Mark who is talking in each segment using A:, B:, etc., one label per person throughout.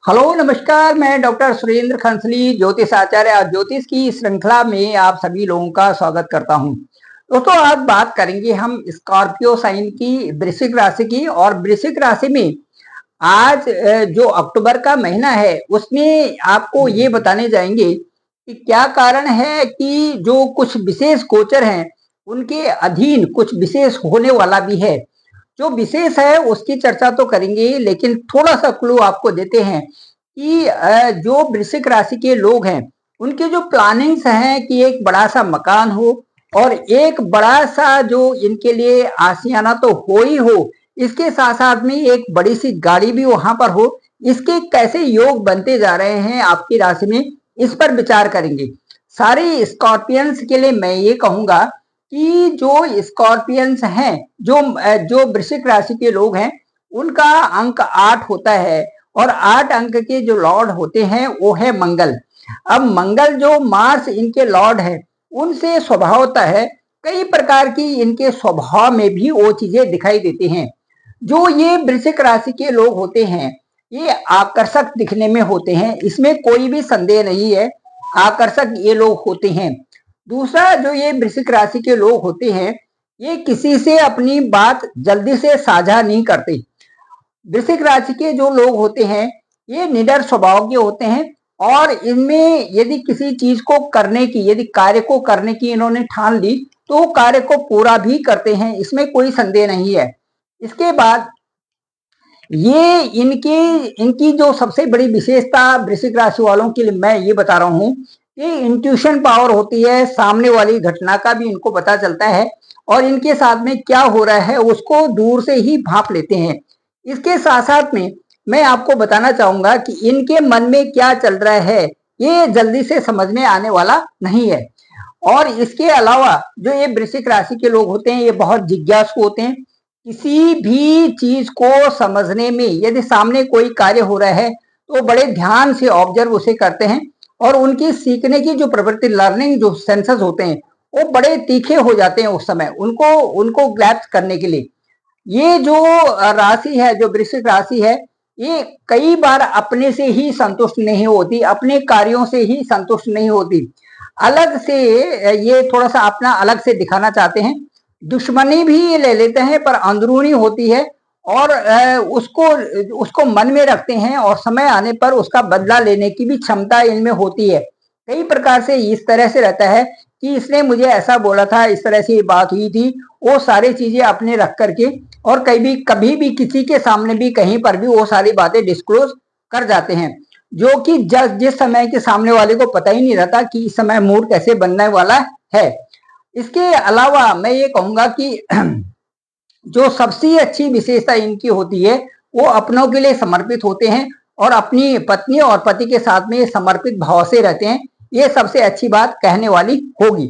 A: Hello नमस्कार। मैं doctor Surendra खंसली ज्योतिष आचार्य और ज्योतिष की श्रृंखला में आप सभी लोगों का स्वागत करता हूं। दोस्तों आज बात करेंगे हम स्कॉर्पियो साइन की, वृश्चिक राशि की। और वृश्चिक राशि में आज जो अक्टूबर का महीना है उसमें आपको ये बताने जाएंगे कि क्या कारण है कि जो कुछ विशेष गोचर हैं उनके अधीन कुछ विशेष होने वाला भी है। जो विशेष है उसकी चर्चा तो करेंगे, लेकिन थोड़ा सा क्लू आपको देते हैं कि जो वृश्चिक राशि के लोग हैं उनके जो प्लानिंग्स हैं कि एक बड़ा सा मकान हो और एक बड़ा सा जो इनके लिए आशियाना तो हो ही हो, इसके साथ साथ में एक बड़ी सी गाड़ी भी वहां पर हो। इसके कैसे योग बनते जा रहे हैं आपकी राशि में, इस पर विचार करेंगे। सारे स्कॉर्पियंस के लिए मैं ये कहूंगा कि जो स्कॉर्पियंस हैं, जो जो वृश्चिक राशि के लोग हैं, उनका अंक 8 होता है और 8 अंक के जो लॉर्ड होते हैं वो है मंगल। अब मंगल जो मार्स इनके लॉर्ड है, उनसे स्वभावतः है कई प्रकार की इनके स्वभाव में भी वो चीजें दिखाई देती हैं। जो ये वृश्चिक राशि के लोग होते हैं ये आकर्षक दिखने में होते हैं, इसमें कोई भी संदेह नहीं है। आकर्षक ये लोग होते हैं। दूसरा, जो ये वृश्चिक राशि के लोग होते हैं ये किसी से अपनी बात जल्दी से साझा नहीं करते। वृश्चिक राशि के जो लोग होते हैं ये निडर स्वभाव के होते हैं और इनमें यदि किसी चीज को करने की, यदि कार्य को करने की इन्होंने ठान ली तो कार्य को पूरा भी करते हैं, इसमें कोई संदेह नहीं है। इसके बाद ये इनकी इनकी जो सबसे बड़ी विशेषता वृश्चिक राशि वालों के लिए मैं ये बता रहा हूँ कि इंट्यूशन पावर होती है। सामने वाली घटना का भी इनको पता चलता है और इनके साथ में क्या हो रहा है उसको दूर से ही भांप लेते हैं। इसके साथ साथ में मैं आपको बताना चाहूंगा कि इनके मन में क्या चल रहा है ये जल्दी से समझ में आने वाला नहीं है। और इसके अलावा जो ये वृश्चिक राशि के लोग होते हैं ये बहुत जिज्ञासु होते हैं। किसी भी चीज को समझने में, यदि सामने कोई कार्य हो रहा है तो बड़े ध्यान से ऑब्जर्व उसे करते हैं और उनकी सीखने की जो प्रवृत्ति, लर्निंग जो सेंसेस होते हैं वो बड़े तीखे हो जाते हैं उस समय उनको उनको ग्रैप्स करने के लिए। ये जो राशि है, जो वृश्चिक राशि है, ये कई बार अपने से ही संतुष्ट नहीं होती, अपने कार्यों से ही संतुष्ट नहीं होती। अलग से ये थोड़ा सा अपना अलग से दिखाना चाहते हैं। दुश्मनी भी ये ले लेते हैं पर अंदरूनी होती है और उसको उसको मन में रखते हैं और समय आने पर उसका बदला लेने की भी क्षमता इनमें होती है। कई प्रकार से इस तरह से रहता है कि इसने मुझे ऐसा बोला था, इस तरह से ये बात हुई थी, वो सारी चीजें अपने रख करके और कभी भी किसी के सामने भी कहीं पर भी वो सारी बातें डिस्क्लोज कर जाते हैं, जो कि जिस समय के सामने वाले को पता ही नहीं रहता कि इस समय मूड कैसे बनने वाला है। इसके अलावा मैं ये कहूंगा कि जो सबसे अच्छी विशेषता इनकी होती है वो अपनों के लिए समर्पित होते हैं और अपनी पत्नी और पति के साथ में समर्पित भाव से रहते हैं। ये सबसे अच्छी बात कहने वाली होगी।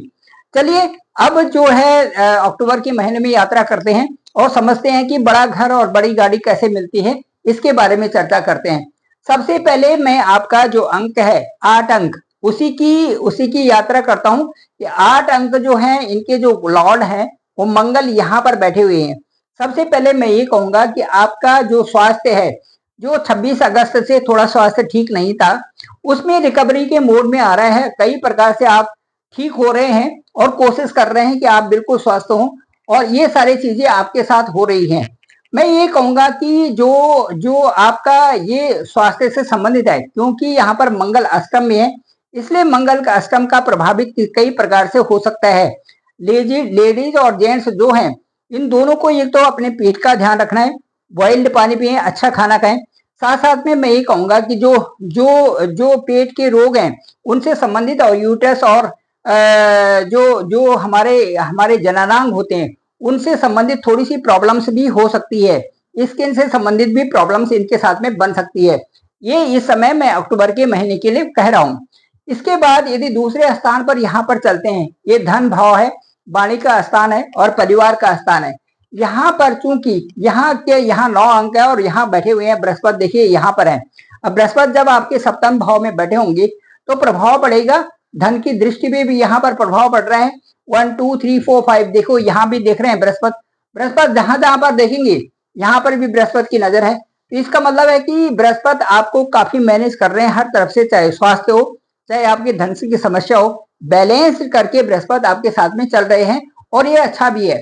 A: चलिए अब जो है अक्टूबर के महीने में यात्रा करते हैं और समझते हैं कि बड़ा घर और बड़ी गाड़ी कैसे मिलती है, इसके बारे में चर्चा करते हैं। सबसे पहले मैं आपका जो अंक है 8 अंक, उसी की यात्रा करता हूं कि 8 अंक जो हैं इनके जो लॉर्ड हैं वो मंगल यहाँ पर बैठे हुए हैं। सबसे पहले मैं ये कहूंगा कि आपका जो स्वास्थ्य है, जो 26 अगस्त से थोड़ा स्वास्थ्य ठीक नहीं था, उसमें रिकवरी के मोड में आ रहा है। कई प्रकार से आप ठीक हो रहे हैं और कोशिश कर रहे हैं कि आप बिल्कुल स्वस्थ हों और ये सारी चीजें आपके साथ हो रही हैं। मैं ये कहूंगा कि जो जो आपका ये स्वास्थ्य से संबंधित है, क्योंकि यहाँ पर मंगल अष्टम में है, इसलिए मंगल का अष्टम का प्रभावित कई प्रकार से हो सकता है। लेडीज और जेंट्स जो हैं इन दोनों को एक तो अपने पेट का ध्यान रखना है, बॉइल्ड पानी पिए, अच्छा खाना खाएं। साथ साथ में मैं ये कहूंगा कि जो जो जो पेट के रोग हैं उनसे संबंधित और यूट्रस और जो जो हमारे हमारे जननांग होते हैं उनसे संबंधित थोड़ी सी प्रॉब्लम्स भी हो सकती है। स्किन से संबंधित भी प्रॉब्लम्स इनके साथ में बन सकती है। ये इस समय मैं अक्टूबर के महीने के लिए कह रहा हूँ। इसके बाद यदि दूसरे स्थान पर यहाँ पर चलते हैं, ये धन भाव है, वाणी का स्थान है और परिवार का स्थान है। यहाँ पर चूंकि यहाँ 9 अंक है और यहाँ बैठे हुए हैं बृहस्पति, देखिए यहाँ पर है। अब बृहस्पति जब आपके सप्तम भाव में बैठे होंगे तो प्रभाव पड़ेगा, धन की दृष्टि में भी यहाँ पर प्रभाव पड़ रहा है। 1 2 3 4 5 देखो यहाँ भी देख रहे हैं बृहस्पति जहां जहां पर देखेंगे यहाँ पर भी बृहस्पति की नजर है। तो इसका मतलब है कि बृहस्पति आपको काफी मैनेज कर रहे हैं हर तरफ से, चाहे स्वास्थ्य हो, चाहे आपकी धन की समस्या हो, बैलेंस करके बृहस्पति आपके साथ में चल रहे हैं और ये अच्छा भी है।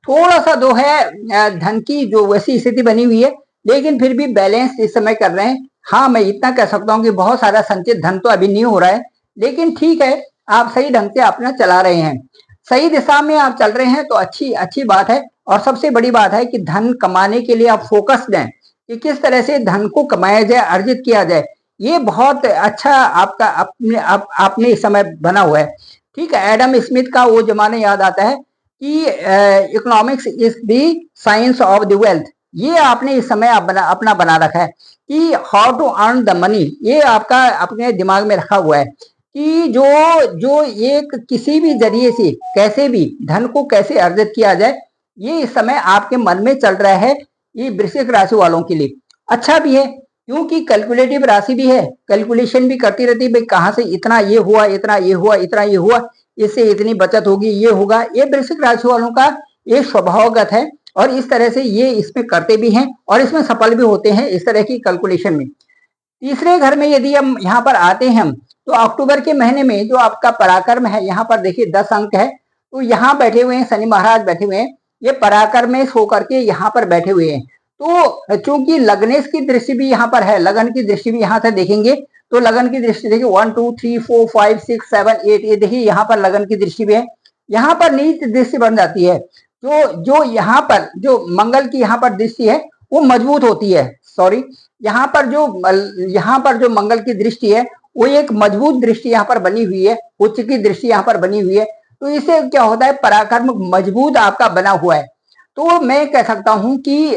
A: थोड़ा सा जो है धन की जो वैसी स्थिति बनी हुई है, लेकिन फिर भी बैलेंस इस समय कर रहे हैं। हाँ, मैं इतना कह सकता हूँ कि बहुत सारा संचित धन तो अभी नहीं हो रहा है, लेकिन ठीक है, आप सही ढंग से अपना चला रहे हैं, सही दिशा में आप चल रहे हैं, तो अच्छी अच्छी बात है। और सबसे बड़ी बात है कि धन कमाने के लिए आप फोकस्ड हैं कि किस तरह से धन को कमाया जाए, अर्जित किया जाए। ये बहुत अच्छा आपका आपने इस समय बना हुआ है। ठीक है, एडम स्मिथ का वो जमाना याद आता है कि economics is the science of the wealth. ये आपने इस समय अपना बना रखा है कि how to earn the money, ये आपका अपने दिमाग में रखा हुआ है कि जो जो एक किसी भी जरिए से कैसे भी धन को कैसे अर्जित किया जाए, ये इस समय आपके मन में चल रहा है। ये वृश्चिक राशि वालों के लिए अच्छा भी है, क्योंकि कैलकुलेटिव राशि भी है, कैलकुलेशन भी करती रहती है, भाई कहाँ से इतना ये हुआ, इतना ये हुआ, इतना ये हुआ, इससे इतनी बचत होगी, ये होगा। ये वृश्चिक राशि वालों का ये स्वभावगत है और इस तरह से ये इसमें करते भी हैं और इसमें सफल भी होते हैं इस तरह की कैलकुलेशन में। तीसरे घर में यदि हम यहाँ पर आते हैं, तो अक्टूबर के महीने में जो आपका पराक्रम है, यहाँ पर देखिए 10 अंक है, तो यहाँ बैठे हुए हैं शनि महाराज, बैठे हुए हैं, ये पराक्रम में होकर के यहाँ पर बैठे हुए हैं। तो चूंकि लग्नेश की दृष्टि भी यहाँ पर है, लगन की दृष्टि भी यहाँ से देखेंगे, तो लगन की दृष्टि देखिए 1 2 3 4 5 6 7 8, ये देखिए यहाँ पर लगन की दृष्टि भी है। यहाँ पर नीच दृष्टि बन जाती है, जो यहाँ पर जो मंगल की यहाँ पर दृष्टि है वो मजबूत होती है। सॉरी, यहाँ पर जो मंगल की दृष्टि है वो एक मजबूत दृष्टि यहाँ पर बनी हुई है, उच्च की दृष्टि यहाँ पर बनी हुई है। तो इससे क्या होता है, पराक्रम मजबूत आपका बना हुआ है। तो मैं कह सकता हूं कि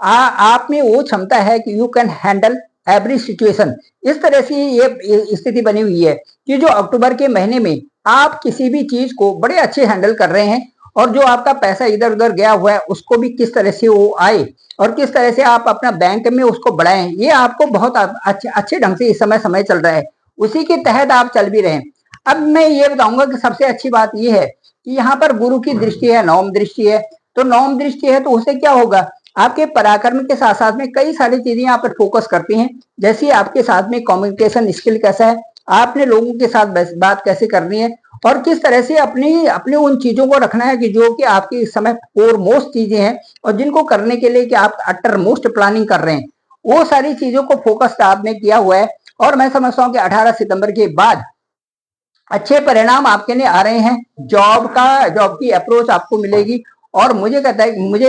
A: आप में वो क्षमता है कि you can handle every situation. इस तरह से ये स्थिति बनी हुई है कि जो अक्टूबर के महीने में आप किसी भी चीज को बड़े अच्छे हैंडल कर रहे हैं, और जो आपका पैसा इधर उधर गया हुआ है उसको भी किस तरह से वो आए और किस तरह से आप अपना बैंक में उसको बढ़ाएं, ये आपको बहुत अच्छे ढंग से इस समय चल रहा है, उसी के तहत आप चल भी रहे हैं। अब मैं ये बताऊंगा कि सबसे अच्छी बात ये है कि यहाँ पर गुरु की दृष्टि है, नवम दृष्टि है। तो नवम दृष्टि है तो उससे क्या होगा, आपके पराक्रम के साथ साथ में कई सारी चीजें यहाँ पर फोकस करती हैं। जैसे आपके साथ में कम्युनिकेशन स्किल कैसा है, आपने लोगों के साथ बात कैसे करनी है, और किस तरह से अपनी उन चीजों को रखना है कि जो कि आपकी इस समय कोर मोस्ट चीजें हैं और जिनको करने के लिए कि आप अटर मोस्ट प्लानिंग कर रहे हैं, वो सारी चीजों को फोकस आपने किया हुआ है। और मैं समझता हूँ कि 18 सितंबर के बाद अच्छे परिणाम आपके लिए आ रहे हैं। जॉब की अप्रोच आपको मिलेगी और मुझे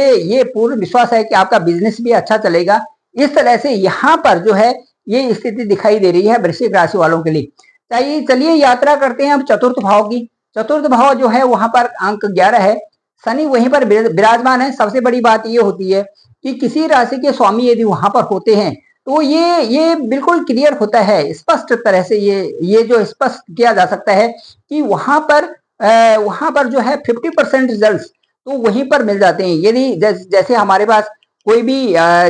A: ये पूर्ण विश्वास है कि आपका बिजनेस भी अच्छा चलेगा। इस तरह से यहाँ पर जो है ये स्थिति दिखाई दे रही है वृश्चिक राशि वालों के लिए। चलिए यात्रा करते हैं अब चतुर्थ भाव की। चतुर्थ भाव जो है वहां पर अंक 11 है, शनि वहीं पर विराजमान है। सबसे बड़ी बात ये होती है कि किसी राशि के स्वामी यदि वहां पर होते हैं तो ये बिल्कुल क्लियर होता है, स्पष्ट तरह से ये जो स्पष्ट किया जा सकता है कि वहां पर जो है 50% रिजल्ट तो वहीं पर मिल जाते हैं। यदि जैसे हमारे पास कोई भी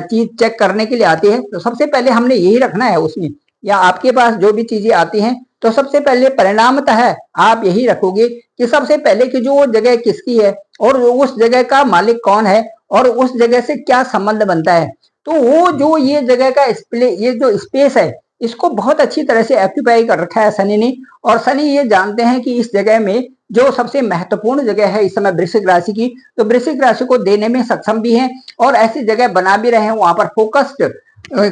A: चीज चेक करने के लिए आती है तो सबसे पहले हमने यही रखना है उसमें, या आपके पास जो भी चीजें आती हैं तो सबसे पहले परिणामतः है आप यही रखोगे कि सबसे पहले कि जो जगह किसकी है और उस जगह का मालिक कौन है और उस जगह से क्या संबंध बनता है। तो वो जो ये जगह का ये जो स्पेस है इसको बहुत अच्छी तरह से ऑक्यूपाई कर रखा है शनि ने। और शनि ये जानते हैं कि इस जगह में जो सबसे महत्वपूर्ण जगह है इस समय वृश्चिक राशि की, तो वृश्चिक राशि को देने में सक्षम भी हैं और ऐसी जगह बना भी रहे हैं, वहां पर फोकस्ड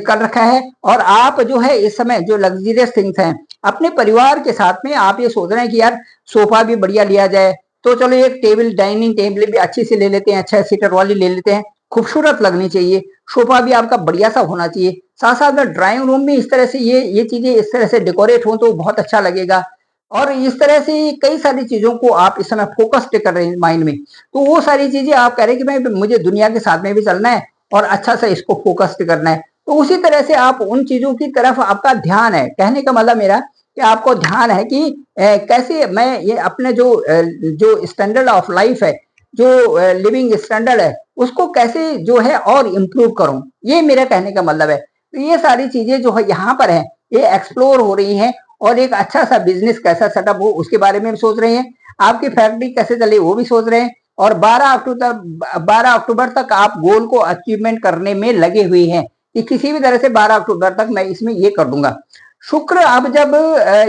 A: कर रखा है। और आप जो है इस समय जो लग्जरियस थिंग्स हैं अपने परिवार के साथ में आप ये सोच रहे हैं कि यार सोफा भी बढ़िया लिया जाए, तो चलो एक टेबल, डाइनिंग टेबल भी अच्छी से ले लेते हैं, अच्छा सीटर वाली ले लेते हैं, खूबसूरत लगनी चाहिए, सोफा भी आपका बढ़िया सा होना चाहिए। साथ साथ में ड्राइंग रूम में इस तरह से ये चीजें इस तरह से डेकोरेट हो तो बहुत अच्छा लगेगा। और इस तरह से कई सारी चीजों को आप इस समय फोकस कर रहे हैं माइंड में, तो वो सारी चीजें आप कह रहे हैं कि मैं मुझे दुनिया के साथ में भी चलना है और अच्छा से इसको फोकस करना है। तो उसी तरह से आप उन चीजों की तरफ आपका ध्यान है। कहने का मतलब मेरा कि आपको ध्यान है कि कैसे मैं ये अपने जो स्टैंडर्ड ऑफ लाइफ है, जो लिविंग स्टैंडर्ड है, उसको कैसे जो है और इम्प्रूव करूं, ये मेरा कहने का मतलब है। तो ये सारी चीजें जो है यहाँ पर है ये एक्सप्लोर हो रही हैं और एक अच्छा सा बिजनेस कैसा सेटअप हो उसके बारे में भी सोच रहे हैं, आपकी फैक्ट्री कैसे चले वो भी सोच रहे हैं। और 12 अक्टूबर तक आप गोल को अचीवमेंट करने में लगे हुए हैं। कि किसी भी तरह से 12 अक्टूबर तक मैं इसमें ये कर दूंगा। शुक्र अब जब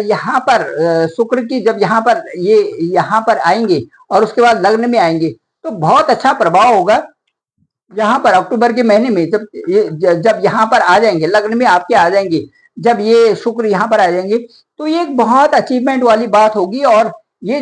A: यहाँ पर शुक्र की जब यहाँ पर ये यहाँ पर आएंगे और उसके बाद लग्न में आएंगे तो बहुत अच्छा प्रभाव होगा। यहाँ पर अक्टूबर के महीने में जब यहाँ पर आ जाएंगे, लग्न में आपके आ जाएंगे, जब ये शुक्र यहाँ पर आ जाएंगे तो ये एक बहुत अचीवमेंट वाली बात होगी। और ये